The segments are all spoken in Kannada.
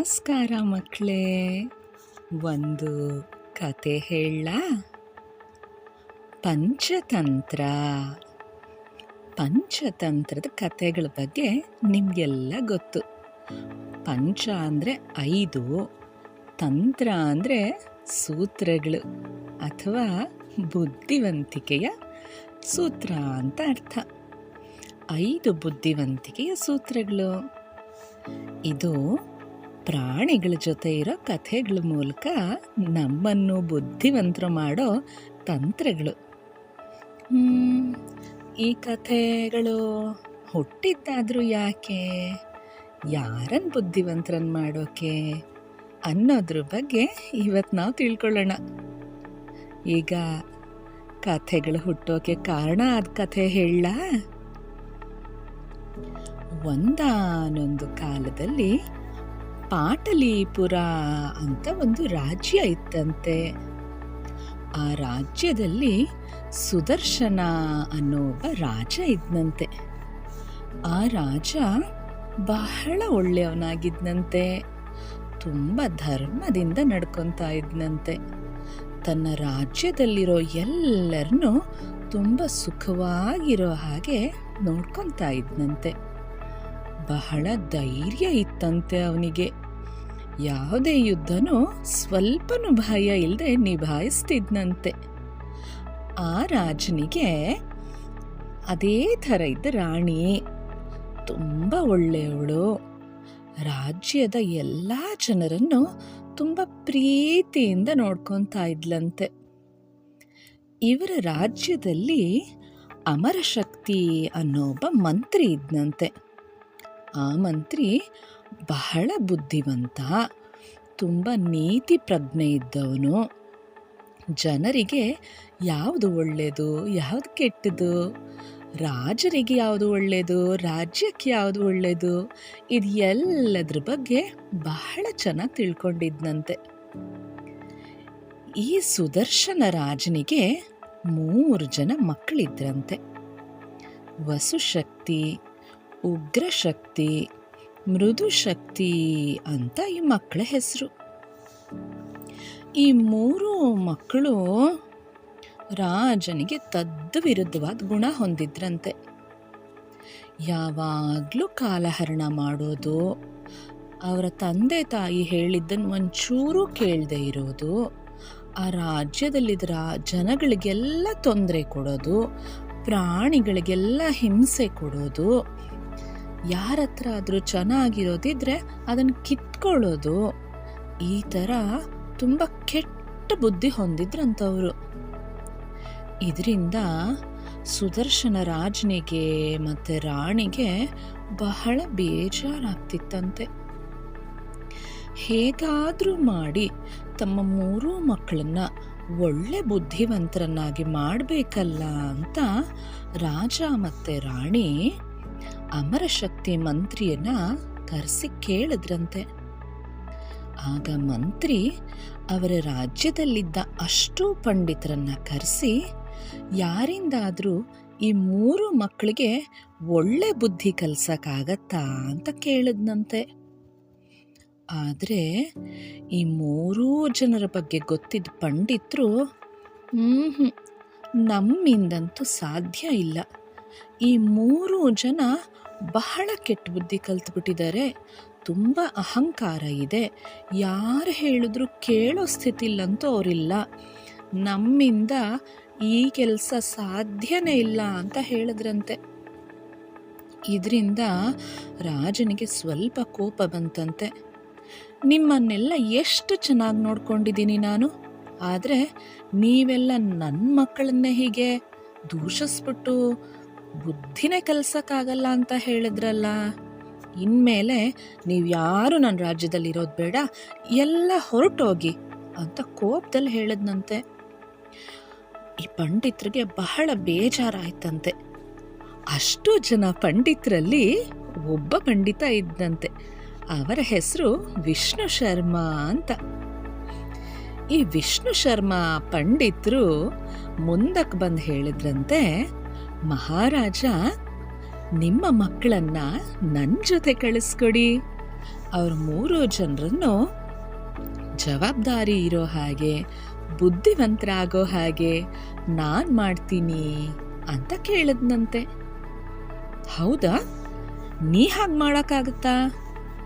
ನಮಸ್ಕಾರ ಮಕ್ಕಳೇ. ಒಂದು ಕತೆ ಹೇಳ. ಪಂಚತಂತ್ರದ ಕತೆಗಳ ಬಗ್ಗೆ ನಿಮಗೆಲ್ಲ ಗೊತ್ತು. ಪಂಚ ಅಂದರೆ 5, ತಂತ್ರ ಅಂದರೆ ಸೂತ್ರಗಳು ಅಥವಾ ಬುದ್ಧಿವಂತಿಕೆಯ ಸೂತ್ರ ಅಂತ ಅರ್ಥ. 5 ಬುದ್ಧಿವಂತಿಕೆಯ ಸೂತ್ರಗಳು. ಇದು ಪ್ರಾಣಿಗಳ ಜೊತೆ ಇರೋ ಕಥೆಗಳ ಮೂಲಕ ನಮ್ಮನ್ನು ಬುದ್ಧಿವಂತರು ಮಾಡೋ ತಂತ್ರಗಳು. ಈ ಕಥೆಗಳು ಹುಟ್ಟಿದ್ದಾದ್ರೂ ಯಾಕೆ, ಯಾರನ್ನು ಬುದ್ಧಿವಂತರನ್ನು ಮಾಡೋಕೆ ಅನ್ನೋದ್ರ ಬಗ್ಗೆ ಇವತ್ತು ನಾವು ತಿಳ್ಕೊಳ್ಳೋಣ. ಈಗ ಕಥೆಗಳು ಹುಟ್ಟೋಕೆ ಕಾರಣ ಆದ ಕಥೆ ಹೇಳ. ಒಂದಾನೊಂದು ಕಾಲದಲ್ಲಿ ಪಾಟಲಿಪುರ ಅಂತ ಒಂದು ರಾಜ್ಯ ಇತ್ತಂತೆ. ಆ ರಾಜ್ಯದಲ್ಲಿ ಸುದರ್ಶನ ಅನ್ನೋ ಒಬ್ಬ ರಾಜ ಇದ್ನಂತೆ. ಆ ರಾಜ ಬಹಳ ಒಳ್ಳೆಯವನಾಗಿದ್ನಂತೆ. ತುಂಬ ಧರ್ಮದಿಂದ ನಡ್ಕೊತಾ ಇದ್ನಂತೆ. ತನ್ನ ರಾಜ್ಯದಲ್ಲಿರೋ ಎಲ್ಲರನ್ನೂ ತುಂಬ ಸುಖವಾಗಿರೋ ಹಾಗೆ ನೋಡ್ಕೊತಾ ಇದ್ನಂತೆ. ಬಹಳ ಧೈರ್ಯ ಇತ್ತಂತೆ ಅವನಿಗೆ. ಯಾವುದೇ ಯುದ್ಧನೂ ಸ್ವಲ್ಪನೂ ಭಯ ಇಲ್ಲದೆ ನಿಭಾಯಿಸ್ತಿದ್ನಂತೆ. ಆ ರಾಜನಿಗೆ ಅದೇ ಥರ ಇದ್ದ ರಾಣಿ, ತುಂಬ ಒಳ್ಳೆಯವಳು. ರಾಜ್ಯದ ಎಲ್ಲ ಜನರನ್ನು ತುಂಬ ಪ್ರೀತಿಯಿಂದ ನೋಡ್ಕೊತಾ ಇದ್ಲಂತೆ. ಇವರ ರಾಜ್ಯದಲ್ಲಿ ಅಮರಶಕ್ತಿ ಅನ್ನೋ ಒಬ್ಬ ಮಂತ್ರಿ ಇದ್ನಂತೆ. ಆ ಮಂತ್ರಿ ಬಹಳ ಬುದ್ಧಿವಂತ, ತುಂಬ ನೀತಿ ಪ್ರಜ್ಞೆ ಇದ್ದವನು. ಜನರಿಗೆ ಯಾವುದು ಒಳ್ಳೆಯದು, ಯಾವುದು ಕೆಟ್ಟದು, ರಾಜರಿಗೆ ಯಾವುದು ಒಳ್ಳೆಯದು, ರಾಜ್ಯಕ್ಕೆ ಯಾವುದು ಒಳ್ಳೆಯದು, ಇದು ಎಲ್ಲದ್ರ ಬಗ್ಗೆ ಬಹಳ ಚೆನ್ನಾಗಿ ತಿಳ್ಕೊಂಡಿದ್ನಂತೆ. ಈ ಸುದರ್ಶನ ರಾಜನಿಗೆ 3 ಜನ ಮಕ್ಕಳಿದ್ರಂತೆ. ವಸುಶಕ್ತಿ, ಉಗ್ರಶಕ್ತಿ, ಮೃದುಶಕ್ತಿ ಅಂತ ಈ ಮಕ್ಕಳ ಹೆಸರು. ಈ 3 ಮಕ್ಕಳು ರಾಜನಿಗೆ ತದ್ವಿರುದ್ಧವಾದ ಗುಣ ಹೊಂದಿದ್ರಂತೆ. ಯಾವಾಗಲೂ ಕಾಲಹರಣ ಮಾಡೋದು, ಅವರ ತಂದೆ ತಾಯಿ ಹೇಳಿದ್ದನ್ನು ಒಂಚೂರು ಕೇಳದೆ ಇರೋದು, ಆ ರಾಜ್ಯದಲ್ಲಿದ್ದ ಜನಗಳಿಗೆಲ್ಲ ತೊಂದರೆ ಕೊಡೋದು, ಪ್ರಾಣಿಗಳಿಗೆಲ್ಲ ಹಿಂಸೆ ಕೊಡೋದು, ಯಾರ ಹತ್ರ ಆದರೂ ಚೆನ್ನಾಗಿರೋದಿದ್ರೆ ಅದನ್ನು ಕಿತ್ಕೊಳ್ಳೋದು, ಈ ಥರ ತುಂಬ ಕೆಟ್ಟ ಬುದ್ಧಿ ಹೊಂದಿದ್ರಂಥವ್ರು. ಇದರಿಂದ ಸುದರ್ಶನ ರಾಜನಿಗೆ ಮತ್ತು ರಾಣಿಗೆ ಬಹಳ ಬೇಜಾರಾಗ್ತಿತ್ತಂತೆ. ಹೇಗಾದರೂ ಮಾಡಿ ತಮ್ಮ 3 ಮಕ್ಕಳನ್ನ ಒಳ್ಳೆ ಬುದ್ಧಿವಂತರನ್ನಾಗಿ ಮಾಡಬೇಕಲ್ಲ ಅಂತ ರಾಜ ಮತ್ತು ರಾಣಿ ಅಮರಶಕ್ತಿ ಮಂತ್ರಿಯನ್ನ ಕರೆಸಿ ಕೇಳಿದ್ರಂತೆ. ಆಗ ಮಂತ್ರಿ ಅವರ ರಾಜ್ಯದಲ್ಲಿದ್ದ ಅಷ್ಟೂ ಪಂಡಿತರನ್ನ ಕರೆಸಿ, ಯಾರಿಂದಾದರೂ ಈ 3 ಮಕ್ಕಳಿಗೆ ಒಳ್ಳೆ ಬುದ್ಧಿ ಕಲಿಸಕ್ಕಾಗತ್ತಾ ಅಂತ ಕೇಳಿದ್ನಂತೆ. ಆದರೆ ಈ 3 ಜನರ ಬಗ್ಗೆ ಗೊತ್ತಿದ್ದ ಪಂಡಿತರು, ನಮ್ಮಿಂದಂತೂ ಸಾಧ್ಯ ಇಲ್ಲ, ಈ 3 ಜನ ಬಹಳ ಕೆಟ್ಟ ಬುದ್ಧಿ ಕಲ್ತ್ಬಿಟ್ಟಿದ್ದಾರೆ, ತುಂಬ ಅಹಂಕಾರ ಇದೆ, ಯಾರು ಹೇಳಿದ್ರು ಕೇಳೋ ಸ್ಥಿತಿಲಂತೂ ಅವರಿಲ್ಲ, ನಮ್ಮಿಂದ ಈ ಕೆಲಸ ಸಾಧ್ಯನೇ ಇಲ್ಲ ಅಂತ ಹೇಳಿದ್ರಂತೆ. ಇದರಿಂದ ರಾಜನಿಗೆ ಸ್ವಲ್ಪ ಕೋಪ ಬಂತಂತೆ. ನಿಮ್ಮನ್ನೆಲ್ಲ ಎಷ್ಟು ಚೆನ್ನಾಗಿ ನೋಡ್ಕೊಂಡಿದ್ದೀನಿ ನಾನು, ಆದರೆ ನೀವೆಲ್ಲ ನನ್ನ ಮಕ್ಕಳನ್ನೇ ಹೀಗೆ ದೂಷಿಸ್ಬಿಟ್ಟು ಬುದ್ಧಿನೇ ಕಲಿಸೋಕ್ಕಾಗಲ್ಲ ಅಂತ ಹೇಳಿದ್ರಲ್ಲ, ಇನ್ಮೇಲೆ ನೀವು ಯಾರು ನನ್ನ ರಾಜ್ಯದಲ್ಲಿರೋದು ಬೇಡ, ಎಲ್ಲ ಹೊರಟೋಗಿ ಅಂತ ಕೋಪದಲ್ಲಿ ಹೇಳಿದ್ನಂತೆ. ಈ ಪಂಡಿತರಿಗೆ ಬಹಳ ಬೇಜಾರಾಯ್ತಂತೆ. ಅಷ್ಟು ಜನ ಪಂಡಿತರಲ್ಲಿ ಒಬ್ಬ ಪಂಡಿತ ಇದ್ದಂತೆ. ಅವರ ಹೆಸರು ವಿಷ್ಣು ಶರ್ಮಾ ಅಂತ. ಈ ವಿಷ್ಣು ಶರ್ಮಾ ಪಂಡಿತರು ಮುಂದಕ್ಕೆ ಬಂದು ಹೇಳಿದ್ರಂತೆ, ಮಹಾರಾಜ, ನಿಮ್ಮ ಮಕ್ಕಳನ್ನ ನನ್ನ ಜೊತೆ ಕಳಿಸ್ಕೊಡಿ. ಅವ್ರ 3 ಜನರನ್ನು ಜವಾಬ್ದಾರಿ ಇರೋ ಹಾಗೆ, ಬುದ್ಧಿವಂತರಾಗೋ ಹಾಗೆ ನಾನ್ ಮಾಡ್ತೀನಿ ಅಂತ ಕೇಳಿದ್ನಂತೆ. ಹೌದಾ, ನೀ ಹಾಗೆ ಮಾಡೋಕ್ಕಾಗತ್ತಾ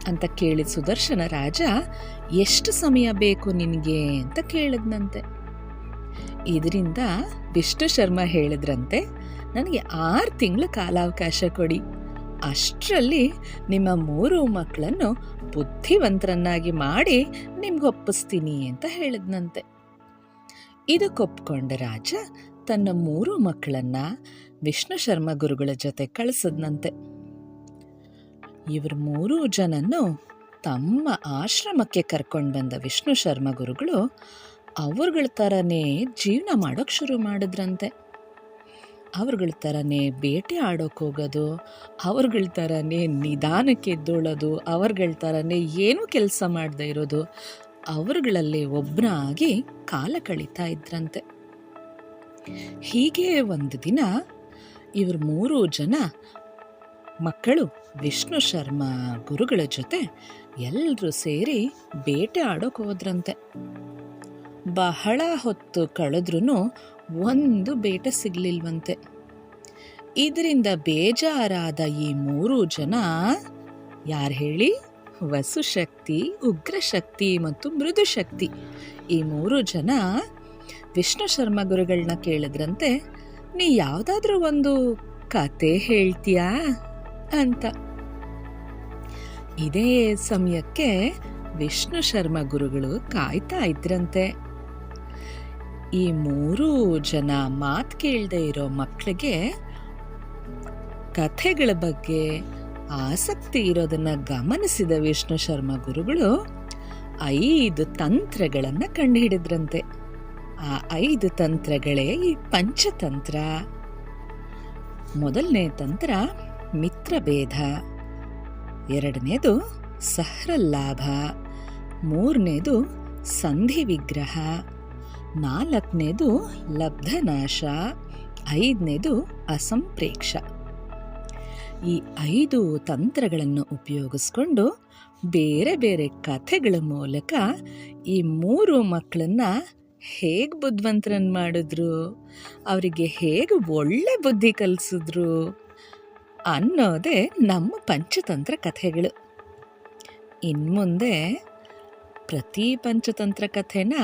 ಅಂತ ಕೇಳಿದ ಸುದರ್ಶನ ರಾಜ, ಎಷ್ಟು ಸಮಯ ಬೇಕು ನಿನಗೆ ಅಂತ ಕೇಳಿದ್ನಂತೆ. ಇದರಿಂದ ವಿಷ್ಣು ಶರ್ಮ ಹೇಳಿದ್ರಂತೆ, ನನಗೆ 6 ತಿಂಗಳ ಕಾಲಾವಕಾಶ ಕೊಡಿ, ಅಷ್ಟರಲ್ಲಿ ನಿಮ್ಮ 3 ಮಕ್ಕಳನ್ನು ಬುದ್ಧಿವಂತರನ್ನಾಗಿ ಮಾಡಿ ನಿಮ್ಗೆ ಒಪ್ಪಿಸ್ತೀನಿ ಅಂತ ಹೇಳಿದ್ನಂತೆ. ಇದಕ್ಕೊಪ್ಕೊಂಡ ರಾಜ ತನ್ನ 3 ಮಕ್ಕಳನ್ನ ವಿಷ್ಣು ಶರ್ಮ ಗುರುಗಳ ಜೊತೆ ಕಳಿಸಿದ್ನಂತೆ. ಇವ್ರ 3 ಜನನ್ನು ತಮ್ಮ ಆಶ್ರಮಕ್ಕೆ ಕರ್ಕೊಂಡು ಬಂದ ವಿಷ್ಣು ಶರ್ಮ ಗುರುಗಳು ಅವ್ರಗಳ ಥರನೇ ಜೀವನ ಮಾಡೋಕ್ಕೆ ಶುರು ಮಾಡಿದ್ರಂತೆ. ಅವ್ರಗಳ ಥರನೇ ಬೇಟೆ ಆಡೋಕೆ ಹೋಗೋದು, ಅವ್ರಗಳ ಥರನೇ ನಿಧಾನಕ್ಕೆ ಎದ್ದೋಳೋದು, ಅವ್ರಗಳ ಥರನೇ ಏನೂ ಕೆಲಸ ಮಾಡದೇ ಇರೋದು, ಅವರುಗಳಲ್ಲಿ ಒಬ್ಬನಾಗಿ ಕಾಲ ಕಳೀತಾ ಇದ್ರಂತೆ. ಹೀಗೆ ಒಂದು ದಿನ ಇವ್ರ 3 ಜನ ಮಕ್ಕಳು ವಿಷ್ಣು ಶರ್ಮ ಗುರುಗಳ ಜೊತೆ ಎಲ್ಲರೂ ಸೇರಿ ಬೇಟೆ ಆಡೋಕೆ ಹೋದ್ರಂತೆ. ಬಹಳ ಹೊತ್ತು ಕಳೆದ್ರೂ ಒಂದು ಬೇಟೆ ಸಿಗ್ಲಿಲ್ವಂತೆ. ಇದರಿಂದ ಬೇಜಾರಾದ ಈ 3 ಜನ, ಯಾರು ಹೇಳಿ, ವಸುಶಕ್ತಿ, ಉಗ್ರಶಕ್ತಿ ಮತ್ತು ಮೃದುಶಕ್ತಿ, ಈ 3 ಜನ ವಿಷ್ಣು ಶರ್ಮ ಗುರುಗಳನ್ನ ಕೇಳಿದ್ರಂತೆ, ನೀ ಯಾವುದಾದ್ರೂ ಒಂದು ಕತೆ ಹೇಳ್ತೀಯಾ ಅಂತ. ಇದೇ ಸಮಯಕ್ಕೆ ವಿಷ್ಣು ಶರ್ಮ ಗುರುಗಳು ಕಾಯ್ತಾ ಇದ್ರಂತೆ. ಈ 3 ಜನ ಮಾತು ಕೇಳದೆ ಇರೋ ಮಕ್ಕಳಿಗೆ ಕಥೆಗಳ ಬಗ್ಗೆ ಆಸಕ್ತಿ ಇರೋದನ್ನ ಗಮನಿಸಿದ ವಿಷ್ಣು ಶರ್ಮ ಗುರುಗಳು 5 ತಂತ್ರಗಳನ್ನು ಕಂಡುಹಿಡಿದ್ರಂತೆ. ಆ 5 ತಂತ್ರಗಳೇ ಈ ಪಂಚತಂತ್ರ. ಮೊದಲನೇ ತಂತ್ರ ಮಿತ್ರಭೇದ, 2ನೇದು ಸಹ್ರಲ್ಲಾಭ, 3ನೇದು ಸಂಧಿ ವಿಗ್ರಹ, 4ನೇದು ಲಬ್ಧನಾಶ, 5ನೇದು ಅಸಂಪ್ರೇಕ್ಷ. ಈ 5 ತಂತ್ರಗಳನ್ನು ಉಪಯೋಗಿಸ್ಕೊಂಡು ಬೇರೆ ಬೇರೆ ಕಥೆಗಳ ಮೂಲಕ ಈ 3 ಮಕ್ಕಳನ್ನ ಹೇಗೆ ಬುದ್ಧಿವಂತರನ್ನು ಮಾಡಿದ್ರು, ಅವರಿಗೆ ಹೇಗೆ ಒಳ್ಳೆ ಬುದ್ಧಿ ಕಲಿಸಿದ್ರು ಅನ್ನೋದೇ ನಮ್ಮ ಪಂಚತಂತ್ರ ಕಥೆಗಳು. ಇನ್ಮುಂದೆ ಪ್ರತಿ ಪಂಚತಂತ್ರ ಕಥೆನ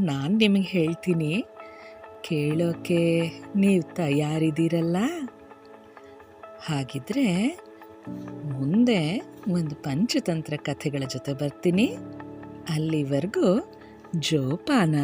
ನಾನು ನಿಮಗೆ ಹೇಳ್ತೀನಿ, ಕೇಳೋಕೆ ನೀವು ತಯಾರಿದ್ದೀರಲ್ಲ? ಹಾಗಿದ್ರೆ ಮುಂದೆ ಒಂದು ಪಂಚತಂತ್ರ ಕಥೆಗಳ ಜೊತೆ ಬರ್ತೀನಿ. ಅಲ್ಲಿವರೆಗೂ ಜೋಪಾನ.